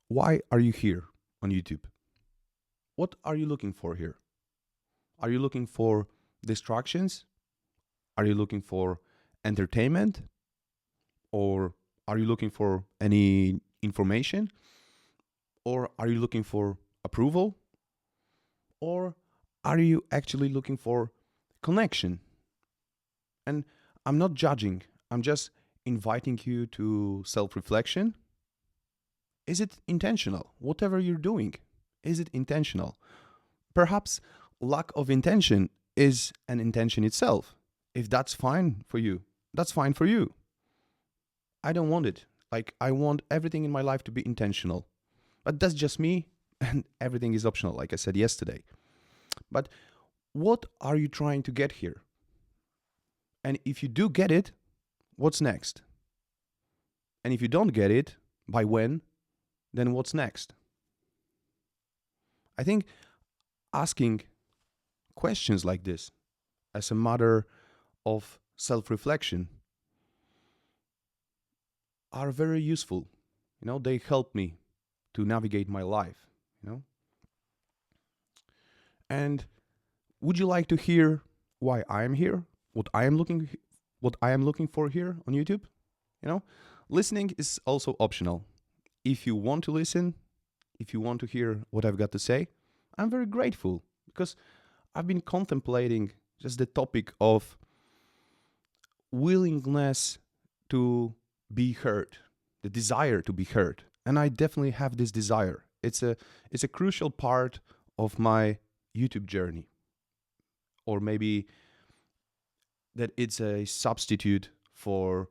Why are you here on YouTube? What are you looking for here? Are you looking for distractions? Are you looking for entertainment? Or are you looking for any information? Or are you looking for approval? Or are you actually looking for connection? And I'm not judging, I'm just inviting you to self reflection. Is it intentional? Whatever you're doing, is it intentional? Perhaps lack of intention is an intention itself. If that's fine for you, that's fine for you. I don't want it. Like, I want everything in my life to be intentional. But that's just me, and everything is optional, like I said yesterday. But what are you trying to get here? And if you do get it, what's next? And if you don't get it, by when, then what's next? I think asking questions like this as a matter of self reflection are very useful. They help me to navigate my life, you know. And would you like to hear why I am here? What I am looking for here on YouTube? Listening is also optional. If you want to listen, if you want to hear what I've got to say, I'm very grateful because I've been contemplating just the topic of willingness to be heard, the desire to be heard. And I definitely have this desire. It's a crucial part of my YouTube journey. Or maybe that it's a substitute for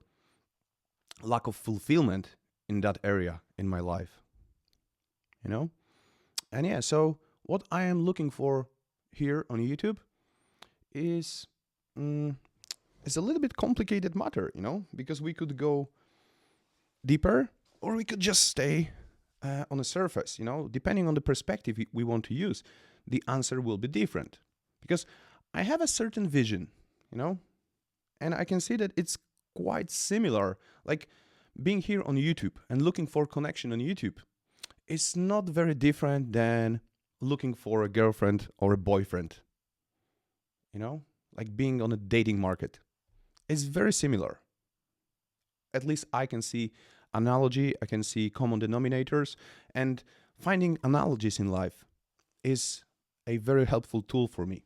lack of fulfillment in that area in my life. And yeah, so what I am looking for here on YouTube is it's a little bit complicated matter, because we could go deeper or we could just stay on the surface. Depending on the perspective we want to use, the answer will be different. Because I have a certain vision, and I can see that it's quite similar. Like being here on YouTube and looking for connection on YouTube is not very different than looking for a girlfriend or a boyfriend. Like being on a dating market. It's very similar. At least I can see analogy, I can see common denominators, and finding analogies in life is a very helpful tool for me.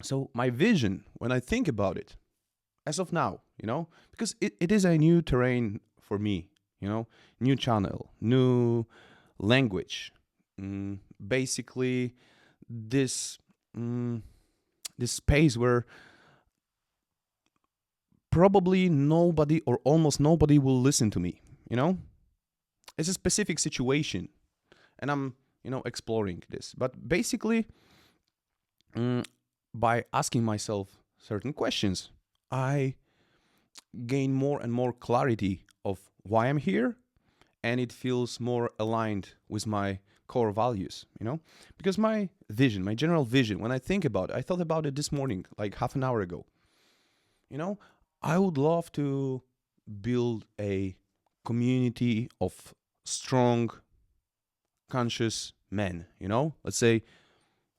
So my vision, when I think about it, as of now, because it is a new terrain for me, new channel, new language, basically this space where probably nobody or almost nobody will listen to me, It's a specific situation, and I'm, exploring this. But basically, by asking myself certain questions, I gain more and more clarity of why I'm here, and it feels more aligned with my core values, Because my vision, my general vision, when I think about it, I thought about it this morning, like half an hour ago. I would love to build a community of strong, conscious men, Let's say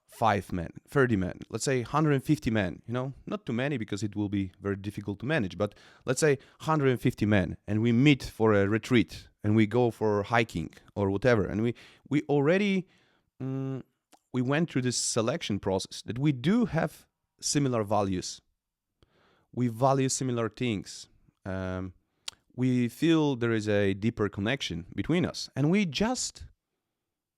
5 men, 30 men, let's say 150 men, not too many because it will be very difficult to manage, but let's say 150 men, and we meet for a retreat and we go for hiking or whatever. And we already, we went through this selection process that we do have similar values. We value similar things. We feel there is a deeper connection between us, and we just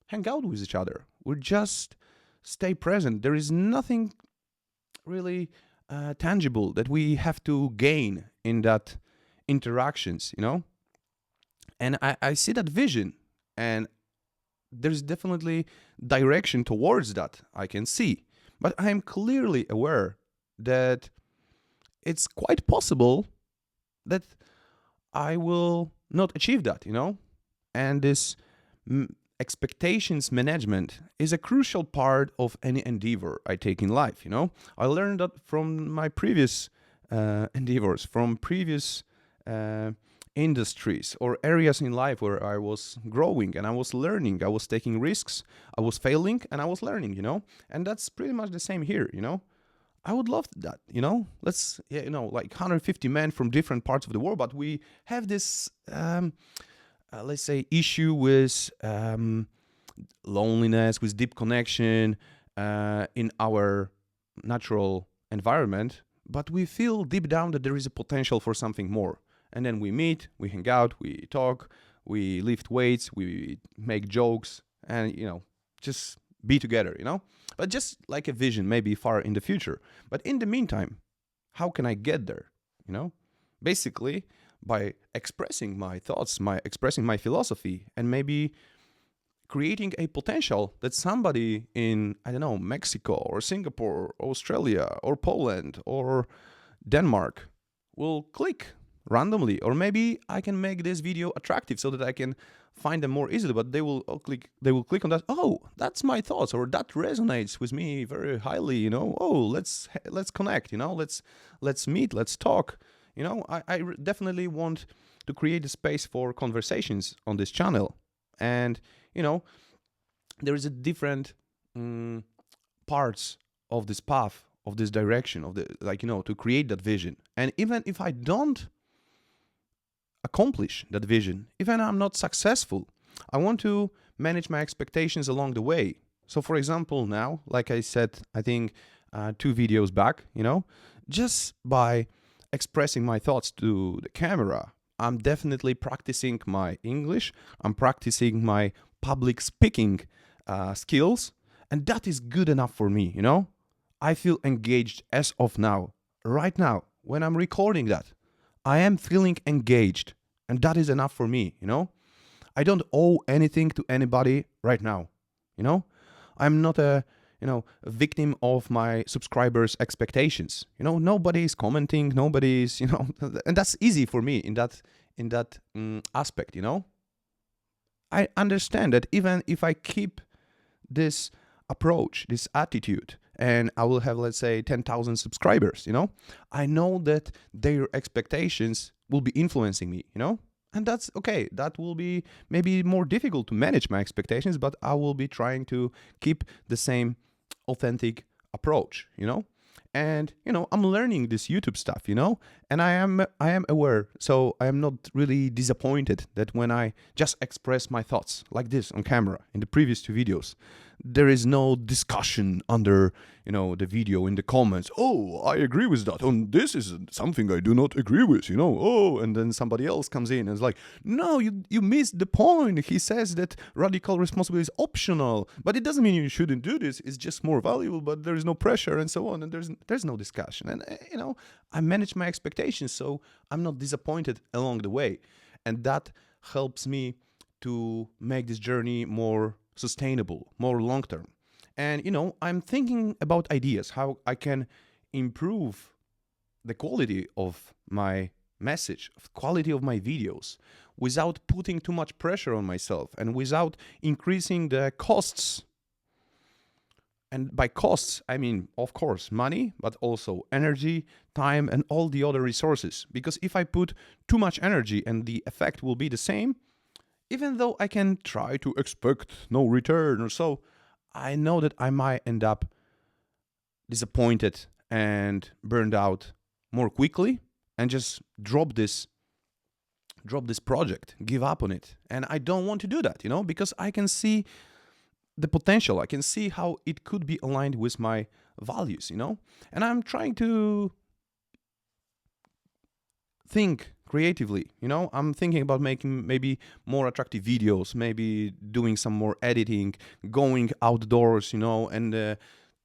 hang out with each other. We just stay present. There is nothing really tangible that we have to gain in that interactions, And I see that vision, and there's definitely direction towards that I can see. But I am clearly aware that it's quite possible that I will not achieve that, And this expectations management is a crucial part of any endeavor I take in life, I learned that from my previous endeavors, from previous industries or areas in life where I was growing and I was learning, I was taking risks, I was failing and I was learning, and that's pretty much the same here. I would love that. Let's, yeah, like 150 men from different parts of the world, but we have this, let's say, issue with loneliness, with deep connection in our natural environment, but we feel deep down that there is a potential for something more. And then we meet, we hang out, we talk, we lift weights, we make jokes, and just be together. But just like a vision, maybe far in the future. But in the meantime, how can I get there? Basically by expressing my thoughts, expressing my philosophy, and maybe creating a potential that somebody in, I don't know, Mexico or Singapore, or Australia or Poland or Denmark will click randomly. Or maybe I can make this video attractive so that I can find them more easily, but they will click on that. Oh, that's my thoughts, or that resonates with me very highly. Oh, let's connect. Let's meet, let's talk. I definitely want to create a space for conversations on this channel. And there is a different parts of this path, of this direction, of the to create that vision. And even if I don't accomplish that vision, even I'm not successful, I want to manage my expectations along the way. So for example, now, like I said, I think 2 videos back, just by expressing my thoughts to the camera, I'm definitely practicing my English, I'm practicing my public speaking skills, and that is good enough for me. I feel engaged as of now. Right now, when I'm recording that, I am feeling engaged, and that is enough for me. I don't owe anything to anybody right now. I'm not a victim of my subscribers' expectations. Nobody is commenting, nobody's, and that's easy for me in that aspect. I understand that even if I keep this approach, this attitude, and I will have, let's say, 10,000 subscribers, I know that their expectations will be influencing me, and that's okay. That will be maybe more difficult to manage my expectations, but I will be trying to keep the same authentic approach, and I'm learning this YouTube stuff, and I am aware, so I am not really disappointed that when I just express my thoughts like this on camera in the previous 2 videos, there is no discussion under the video in the comments. Oh, I agree with that, and this is something I do not agree with. Oh, and then somebody else comes in and is like, no, you missed the point. He says that radical responsibility is optional, but it doesn't mean you shouldn't do this. It's just more valuable, but there is no pressure and so on, and there's no discussion. And I manage my expectations, so I'm not disappointed along the way, and that helps me to make this journey more sustainable, more long term. And I'm thinking about ideas how I can improve the quality of my message, the quality of my videos, without putting too much pressure on myself and without increasing the costs. And by costs, I mean, of course, money, but also energy, time, and all the other resources. Because if I put too much energy and the effect will be the same, even though I can try to expect no return or so, I know that I might end up disappointed and burned out more quickly and just drop this project, give up on it. And I don't want to do that, because I can see the potential. I can see how it could be aligned with my values, and I'm trying to think creatively. I'm thinking about making maybe more attractive videos, maybe doing some more editing, going outdoors, and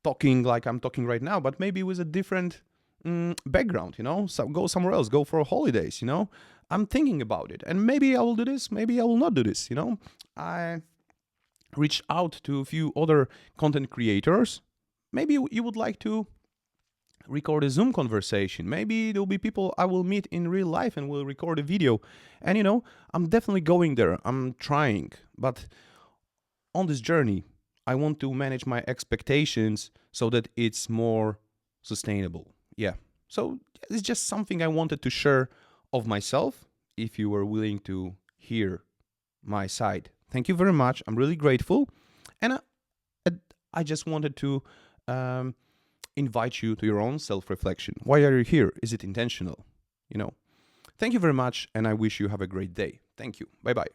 talking like I'm talking right now, but maybe with a different background, so go somewhere else, go for holidays, I'm thinking about it, and maybe I will do this, maybe I will not do this. I reached out to a few other content creators. Maybe you would like to record a Zoom conversation. Maybe there'll be people I will meet in real life and we'll record a video. And I'm definitely going there. I'm trying. But on this journey, I want to manage my expectations so that it's more sustainable. Yeah. So it's just something I wanted to share of myself. if you were willing to hear my side. Thank you very much. I'm really grateful. And I just wanted to invite you to your own self-reflection. Why are you here? Is it intentional? Thank you very much, and I wish you have a great day. Thank you. Bye-bye.